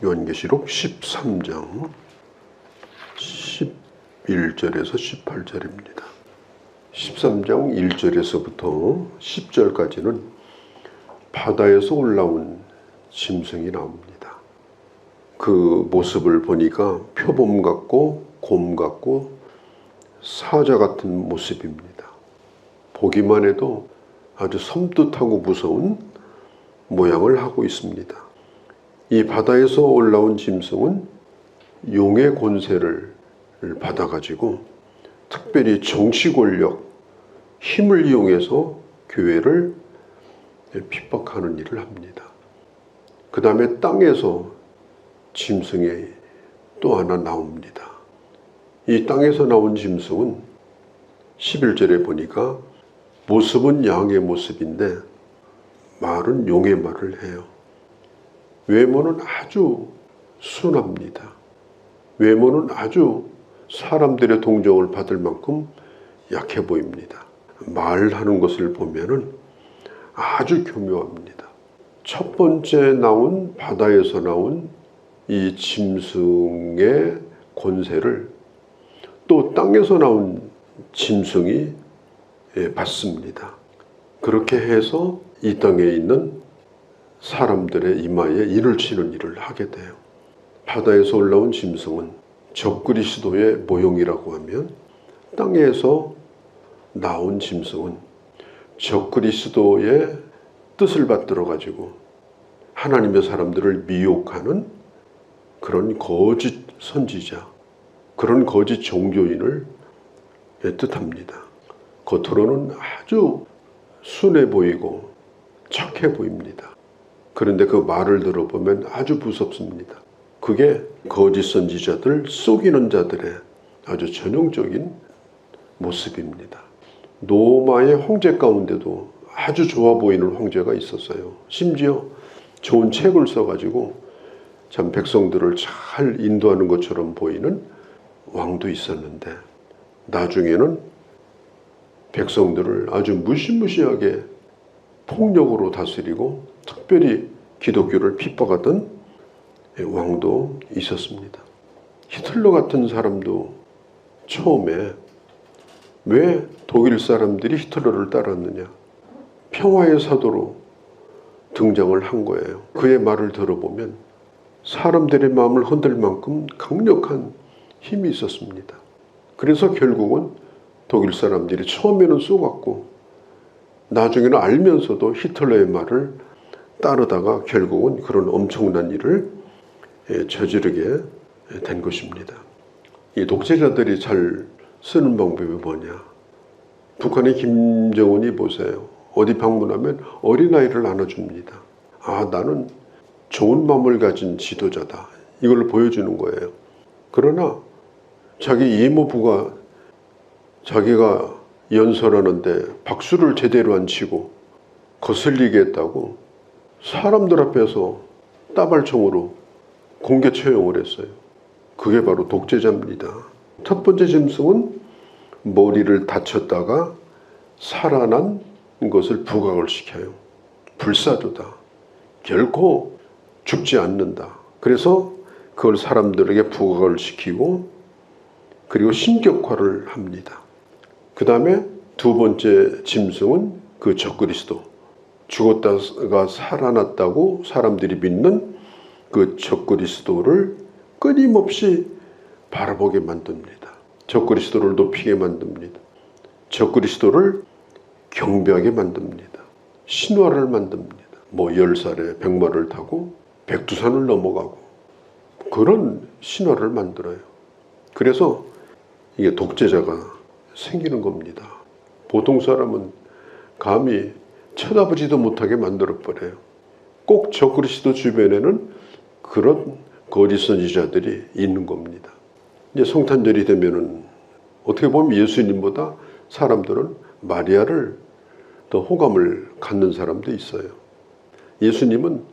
요한계시록 13장 11절에서 18절입니다. 13장 1절에서부터 10절까지는 바다에서 올라온 짐승이 나옵니다. 그 모습을 보니까 표범 같고 곰 같고 사자 같은 모습입니다. 보기만 해도 아주 섬뜩하고 무서운 모양을 하고 있습니다. 이 바다에서 올라온 짐승은 용의 권세를 받아가지고 특별히 정치 권력, 힘을 이용해서 교회를 핍박하는 일을 합니다. 그 다음에 땅에서 짐승이 또 하나 나옵니다. 이 땅에서 나온 짐승은 11절에 보니까 모습은 양의 모습인데 말은 용의 말을 해요. 외모는 아주 순합니다. 외모는 아주 사람들의 동정을 받을 만큼 약해 보입니다. 말하는 것을 보면은 아주 교묘합니다. 첫 번째 나온 바다에서 나온 이 짐승의 권세를 또 땅에서 나온 짐승이 받습니다. 그렇게 해서 이 땅에 있는 사람들의 이마에 인을 치는 일을 하게 돼요. 바다에서 올라온 짐승은 적그리스도의 모형이라고 하면, 땅에서 나온 짐승은 적그리스도의 뜻을 받들어 가지고 하나님의 사람들을 미혹하는 그런 거짓 선지자, 그런 거짓 종교인을 뜻합니다. 겉으로는 아주 순해 보이고 착해 보입니다. 그런데 그 말을 들어보면 아주 무섭습니다. 그게 거짓 선지자들, 속이는 자들의 아주 전형적인 모습입니다. 노마의 황제 가운데도 아주 좋아 보이는 황제가 있었어요. 심지어 좋은 책을 써가지고 참 백성들을 잘 인도하는 것처럼 보이는 왕도 있었는데, 나중에는 백성들을 아주 무시무시하게 폭력으로 다스리고 특별히 기독교를 핍박하던 왕도 있었습니다. 히틀러 같은 사람도 처음에 왜 독일 사람들이 히틀러를 따랐느냐? 평화의 사도로 등장을 한 거예요. 그의 말을 들어보면 사람들의 마음을 흔들 만큼 강력한 힘이 있었습니다. 그래서 결국은 독일 사람들이 처음에는 쏘갔고 나중에는 알면서도 히틀러의 말을 따르다가 결국은 그런 엄청난 일을 저지르게 된 것입니다. 이 독재자들이 잘 쓰는 방법이 뭐냐? 북한의 김정은이 보세요. 어디 방문하면 어린아이를 안아줍니다. 아, 나는 좋은 마음을 가진 지도자다. 이걸 보여주는 거예요. 그러나 자기 이모부가 자기가 연설하는데 박수를 제대로 안 치고 거슬리게 했다고 사람들 앞에서 따발총으로 공개 처형을 했어요. 그게 바로 독재자입니다. 첫 번째 짐승은 머리를 다쳤다가 살아난 것을 부각을 시켜요. 불사조다. 결코 죽지 않는다. 그래서 그걸 사람들에게 부각을 시키고 그리고 신격화를 합니다. 그 다음에 두 번째 짐승은 그 적그리스도, 죽었다가 살아났다고 사람들이 믿는 그 적그리스도를 끊임없이 바라보게 만듭니다. 적그리스도를 높이게 만듭니다. 적그리스도를 경배하게 만듭니다. 신화를 만듭니다. 뭐 10살에 백마를 타고 백두산을 넘어가고 그런 신화를 만들어요. 그래서 이게 독재자가 생기는 겁니다. 보통 사람은 감히 쳐다보지도 못하게 만들어버려요. 꼭 적그리스도 주변에는 그런 거짓 선지자들이 있는 겁니다. 이제 성탄절이 되면은 어떻게 보면 예수님보다 사람들은 마리아를 더 호감을 갖는 사람도 있어요. 예수님은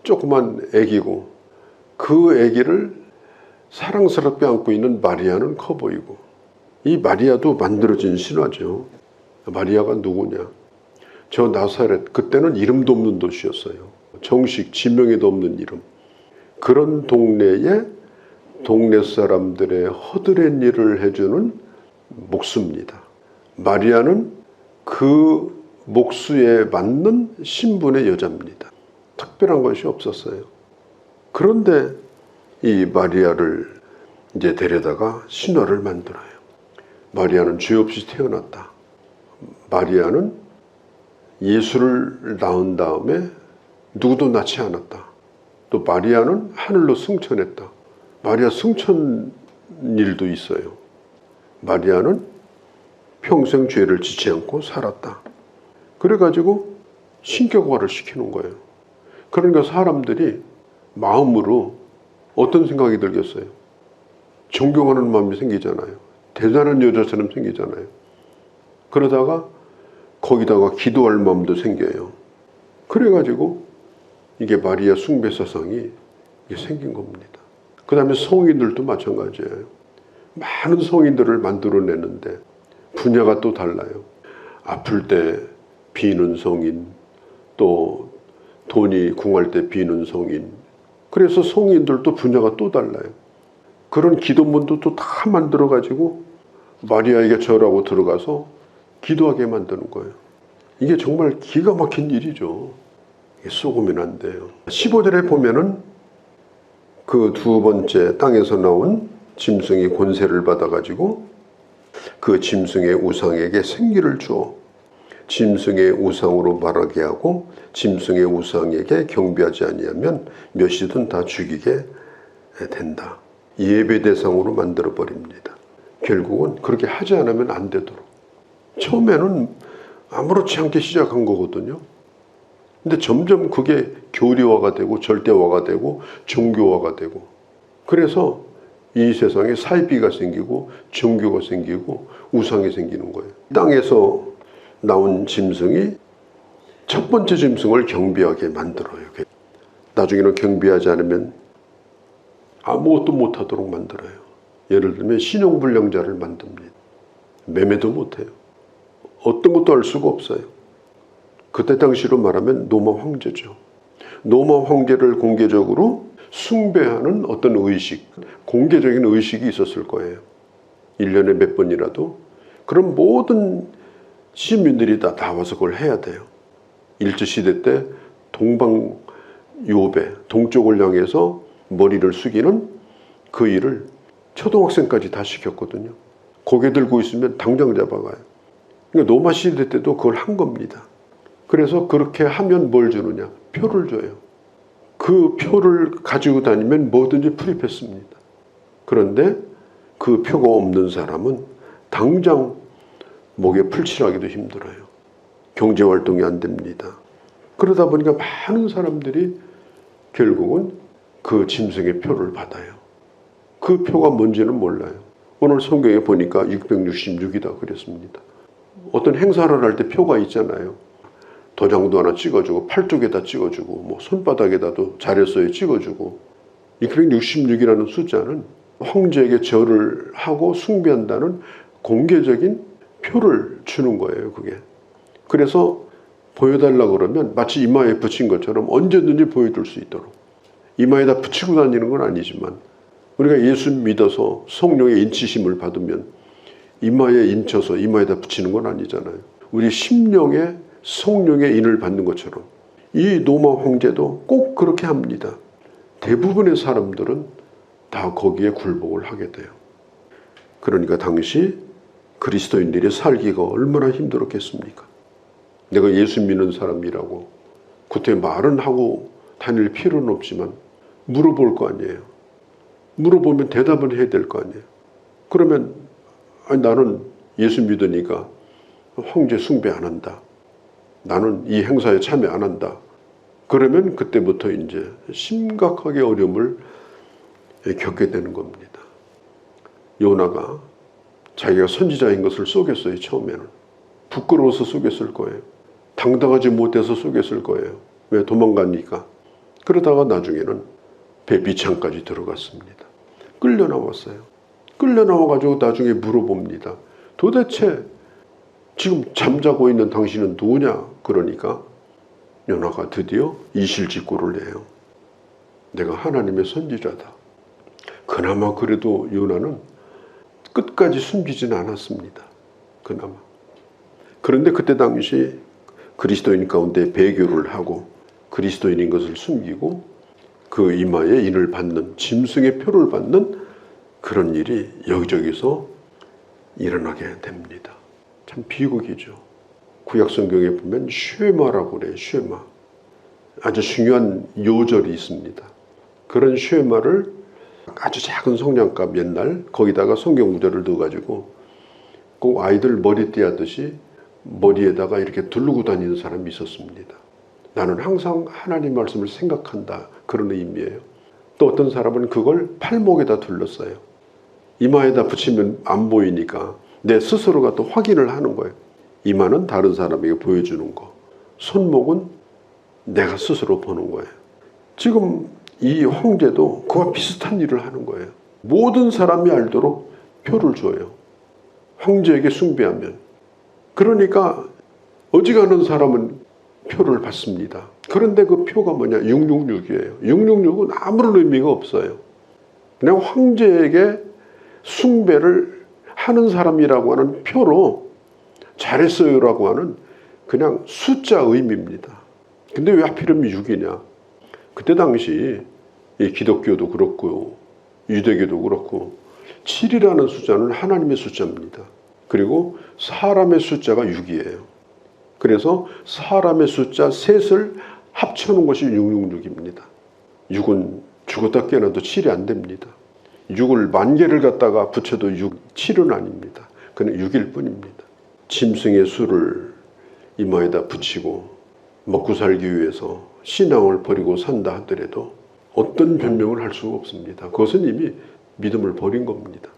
조그만 아기고 그 아기를 사랑스럽게 안고 있는 마리아는 커 보이고, 이 마리아도 만들어진 신화죠. 마리아가 누구냐? 저 나사렛, 그때는 이름도 없는 도시였어요. 정식 지명에도 없는 이름. 그런 동네에 동네 사람들의 허드렛 일을 해주는 목수입니다. 마리아는 그 목수에 맞는 신분의 여자입니다. 특별한 것이 없었어요. 그런데 이 마리아를 이제 데려다가 신화를 만들어요. 마리아는 죄 없이 태어났다. 마리아는 예수를 낳은 다음에 누구도 낳지 않았다. 또 마리아는 하늘로 승천했다. 마리아 승천 일도 있어요. 마리아는 평생 죄를 짓지 않고 살았다. 그래가지고 신격화를 시키는 거예요. 그러니까 사람들이 마음으로 어떤 생각이 들겠어요? 존경하는 마음이 생기잖아요. 대단한 여자처럼 생기잖아요. 그러다가 거기다가 기도할 마음도 생겨요. 그래가지고 이게 마리아 숭배 사상이 생긴 겁니다. 그 다음에 성인들도 마찬가지예요. 많은 성인들을 만들어내는데 분야가 또 달라요. 아플 때 비는 성인, 또 돈이 궁할 때 비는 성인. 그래서 성인들도 분야가 또 달라요. 그런 기도문도 또 다 만들어가지고 마리아에게 절하고 들어가서 기도하게 만드는 거예요. 이게 정말 기가 막힌 일이죠. 쏘고면 안 돼요. 15절에 보면은 그 두 번째 땅에서 나온 짐승이 권세를 받아가지고 그 짐승의 우상에게 생기를 주어 짐승의 우상으로 말하게 하고 짐승의 우상에게 경배하지 아니하면 몇이든 다 죽이게 된다. 예배 대상으로 만들어 버립니다. 결국은 그렇게 하지 않으면 안 되도록. 처음에는 아무렇지 않게 시작한 거거든요. 근데 점점 그게 교리화가 되고 절대화가 되고 종교화가 되고, 그래서 이 세상에 사이비가 생기고 종교가 생기고 우상이 생기는 거예요. 땅에서 나온 짐승이 첫 번째 짐승을 경배하게 만들어요. 나중에는 경배하지 않으면 아무것도 못하도록 만들어요. 예를 들면 신용불량자를 만듭니다. 매매도 못해요. 어떤 것도 알 수가 없어요. 그때 당시로 말하면 로마 황제죠. 로마 황제를 공개적으로 숭배하는 어떤 의식, 공개적인 의식이 있었을 거예요. 1년에 몇 번이라도. 그럼 모든 시민들이 다 나와서 그걸 해야 돼요. 일제시대 때 동방요배, 동쪽을 향해서 머리를 숙이는 그 일을 초등학생까지 다 시켰거든요. 고개 들고 있으면 당장 잡아가요. 그러니까 로마 시대 때도 그걸 한 겁니다. 그래서 그렇게 하면 뭘 주느냐? 표를 줘요. 그 표를 가지고 다니면 뭐든지 풀입했습니다. 그런데 그 표가 없는 사람은 당장 목에 풀칠하기도 힘들어요. 경제활동이 안 됩니다. 그러다 보니까 많은 사람들이 결국은 그 짐승의 표를 받아요. 그 표가 뭔지는 몰라요. 오늘 성경에 보니까 666이다 그랬습니다. 어떤 행사를 할 때 표가 있잖아요. 도장도 하나 찍어주고 팔뚝에다 찍어주고 뭐 손바닥에다도 잘했어요 찍어주고. 666이라는 숫자는 황제에게 절을 하고 숭배한다는 공개적인 표를 주는 거예요. 그게. 그래서 보여달라 그러면 마치 이마에 붙인 것처럼 언제든지 보여줄 수 있도록. 이마에다 붙이고 다니는 건 아니지만 우리가 예수 믿어서 성령의 인치심을 받으면 이마에 인쳐서 이마에다 붙이는 건 아니잖아요. 우리 심령에 성령의 인을 받는 것처럼 이 로마 황제도 꼭 그렇게 합니다. 대부분의 사람들은 다 거기에 굴복을 하게 돼요. 그러니까 당시 그리스도인들이 살기가 얼마나 힘들었겠습니까? 내가 예수 믿는 사람이라고 그때 말은 하고 다닐 필요는 없지만 물어볼 거 아니에요. 물어보면 대답을 해야 될 거 아니에요. 그러면 아니, 나는 예수 믿으니까 황제 숭배 안 한다. 나는 이 행사에 참여 안 한다. 그러면 그때부터 이제 심각하게 어려움을 겪게 되는 겁니다. 요나가 자기가 선지자인 것을 속였어요. 처음에는. 부끄러워서 속였을 거예요. 당당하지 못해서 속였을 거예요. 왜? 도망가니까. 그러다가 나중에는 배 밑창까지 들어갔습니다. 끌려 나왔어요. 끌려 나와가지고 나중에 물어봅니다. 도대체 지금 잠자고 있는 당신은 누구냐? 그러니까 요나가 드디어 이실직고를 해요. 내가 하나님의 선지자다. 그나마 그래도 요나는 끝까지 숨기진 않았습니다. 그나마. 그런데 그때 당시 그리스도인 가운데 배교를 하고 그리스도인인 것을 숨기고 그 이마에 인을 받는, 짐승의 표를 받는 그런 일이 여기저기서 일어나게 됩니다. 참 비극이죠. 구약 성경에 보면 쉐마라고 그래요. 쉐마. 아주 중요한 요절이 있습니다. 그런 쉐마를 아주 작은 성냥갑 옛날 거기다가 성경 구절을 넣어가지고 꼭 아이들 머리띠 하듯이 머리에다가 이렇게 두르고 다니는 사람이 있었습니다. 나는 항상 하나님 말씀을 생각한다. 그런 의미예요. 또 어떤 사람은 그걸 팔목에다 둘렀어요. 이마에다 붙이면 안 보이니까 내 스스로가 또 확인을 하는 거예요. 이마는 다른 사람에게 보여주는 거. 손목은 내가 스스로 보는 거예요. 지금 이 황제도 그와 비슷한 일을 하는 거예요. 모든 사람이 알도록 표를 줘요. 황제에게 숭배하면. 그러니까 어지간한 사람은 표를 받습니다. 그런데 그 표가 뭐냐? 666이에요. 666은 아무런 의미가 없어요. 그냥 황제에게 숭배를 하는 사람이라고 하는 표로 잘했어요라고 하는 그냥 숫자 의미입니다. 근데 왜 하필이면 6이냐? 그때 당시 이 기독교도 그렇고 유대교도 그렇고 7이라는 숫자는 하나님의 숫자입니다. 그리고 사람의 숫자가 6이에요. 그래서 사람의 숫자 셋을 합쳐놓은 것이 666입니다. 6은 죽었다 깨어나도 7이 안 됩니다. 6을 만 개를 갖다가 붙여도 7은 아닙니다. 그는 6일 뿐입니다. 짐승의 수를 이마에다 붙이고 먹고 살기 위해서 신앙을 버리고 산다 하더라도 어떤 변명을 할 수가 없습니다. 그것은 이미 믿음을 버린 겁니다.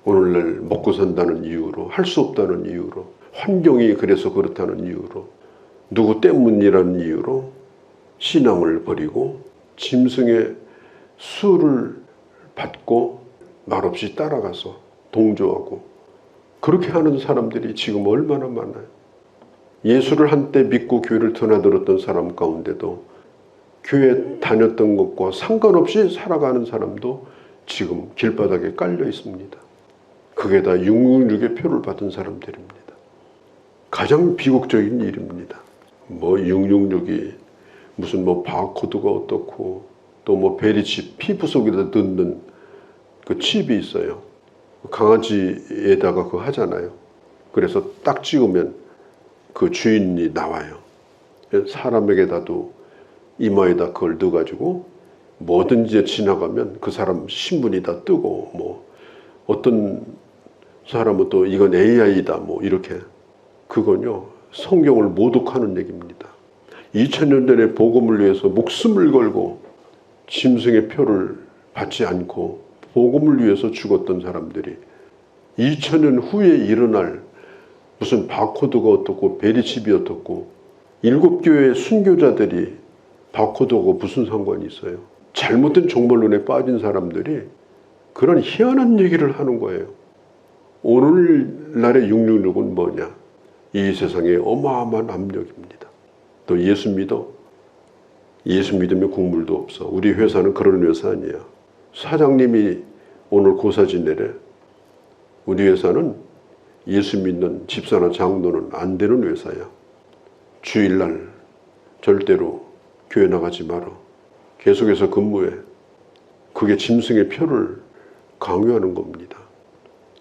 오늘날 먹고 산다는 이유로, 할 수 없다는 이유로, 환경이 그래서 그렇다는 이유로, 누구 때문이라는 이유로 신앙을 버리고 짐승의 수를 받고 말없이 따라가서 동조하고 그렇게 하는 사람들이 지금 얼마나 많아요. 예수를 한때 믿고 교회를 드나들었던 사람 가운데도 교회 다녔던 것과 상관없이 살아가는 사람도 지금 길바닥에 깔려 있습니다. 그게 다 666의 표를 받은 사람들입니다. 가장 비극적인 일입니다. 뭐 666이 무슨 뭐 바코드가 어떻고 또 뭐 베리칩 피부 속에다 넣는 그 칩이 있어요. 강아지에다가 그거 하잖아요. 그래서 딱 찍으면 그 주인이 나와요. 사람에게다도 이마에다 그걸 넣어가지고 뭐든지 지나가면 그 사람 신분이 다 뜨고 뭐 어떤 사람은 또 이건 AI다 뭐 이렇게 그건요 성경을 모독하는 얘기입니다. 2000년 전에 복음을 위해서 목숨을 걸고 짐승의 표를 받지 않고 복음을 위해서 죽었던 사람들이 2000년 후에 일어날 무슨 바코드가 어떻고 베리칩이 어떻고 7교회 순교자들이 바코드하고 무슨 상관이 있어요? 잘못된 정말론에 빠진 사람들이 그런 희한한 얘기를 하는 거예요. 오늘날의 666은 뭐냐? 이 세상에 어마어마한 압력입니다. 또 예수 믿어? 예수 믿으면 국물도 없어. 우리 회사는 그런 회사 아니야. 사장님이 오늘 고사 지내래. 우리 회사는 예수 믿는 집사나 장로는 안 되는 회사야. 주일날 절대로 교회 나가지 마라. 계속해서 근무해. 그게 짐승의 표를 강요하는 겁니다.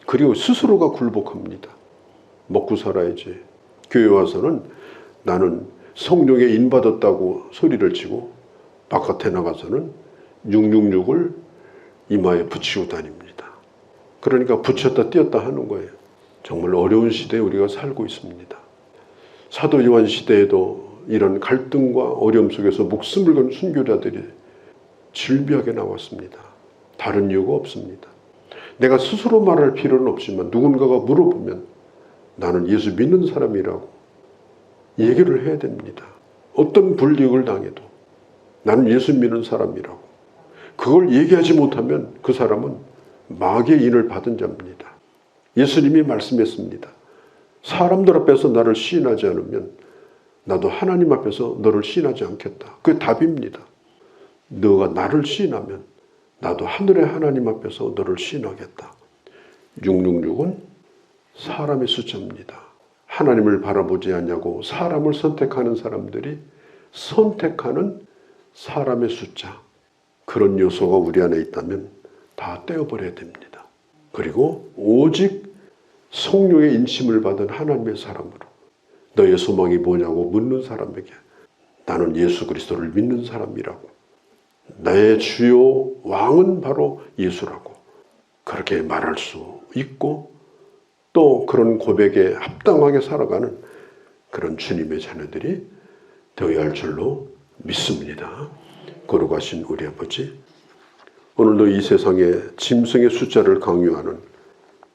그리고 스스로가 굴복합니다. 먹고 살아야지. 교회 와서는 나는 성령에 인받았다고 소리를 치고 바깥에 나가서는 666을 이마에 붙이고 다닙니다. 그러니까 붙였다 띄었다 하는 거예요. 정말 어려운 시대에 우리가 살고 있습니다. 사도 요한 시대에도 이런 갈등과 어려움 속에서 목숨을 건 순교자들이 질비하게 나왔습니다. 다른 이유가 없습니다. 내가 스스로 말할 필요는 없지만 누군가가 물어보면 나는 예수 믿는 사람이라고 얘기를 해야 됩니다. 어떤 불이익을 당해도 나는 예수 믿는 사람이라고. 그걸 얘기하지 못하면 그 사람은 마귀의 인을 받은 자입니다. 예수님이 말씀했습니다. 사람들 앞에서 나를 시인하지 않으면 나도 하나님 앞에서 너를 시인하지 않겠다. 그게 답입니다. 너가 나를 시인하면 나도 하늘의 하나님 앞에서 너를 시인하겠다. 666은 사람의 숫자입니다. 하나님을 바라보지 않냐고 사람을 선택하는 사람들이 선택하는 사람의 숫자, 그런 요소가 우리 안에 있다면 다 떼어버려야 됩니다. 그리고 오직 성령의 인심을 받은 하나님의 사람으로 너의 소망이 뭐냐고 묻는 사람에게 나는 예수 그리스도를 믿는 사람이라고, 나의 주요 왕은 바로 예수라고 그렇게 말할 수 있고, 또 그런 고백에 합당하게 살아가는 그런 주님의 자녀들이 되어야 할 줄로 믿습니다. 거룩하신 우리 아버지, 오늘도 이 세상에 짐승의 숫자를 강요하는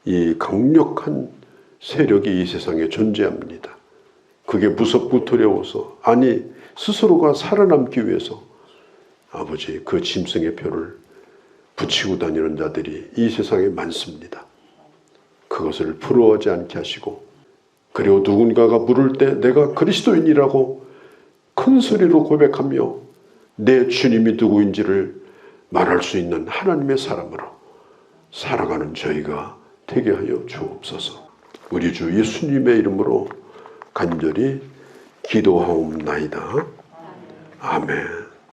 이 강력한 세력이 이 세상에 존재합니다. 그게 무섭고 두려워서, 아니 스스로가 살아남기 위해서 아버지 그 짐승의 표를 붙이고 다니는 자들이 이 세상에 많습니다. 그것을 부러워하지 않게 하시고, 그리고 누군가가 물을 때 내가 그리스도인이라고 큰 소리로 고백하며 내 주님이 누구인지를 말할 수 있는 하나님의 사람으로 살아가는 저희가 되게 하여 주옵소서. 우리 주 예수님의 이름으로 간절히 기도하옵나이다. 아멘.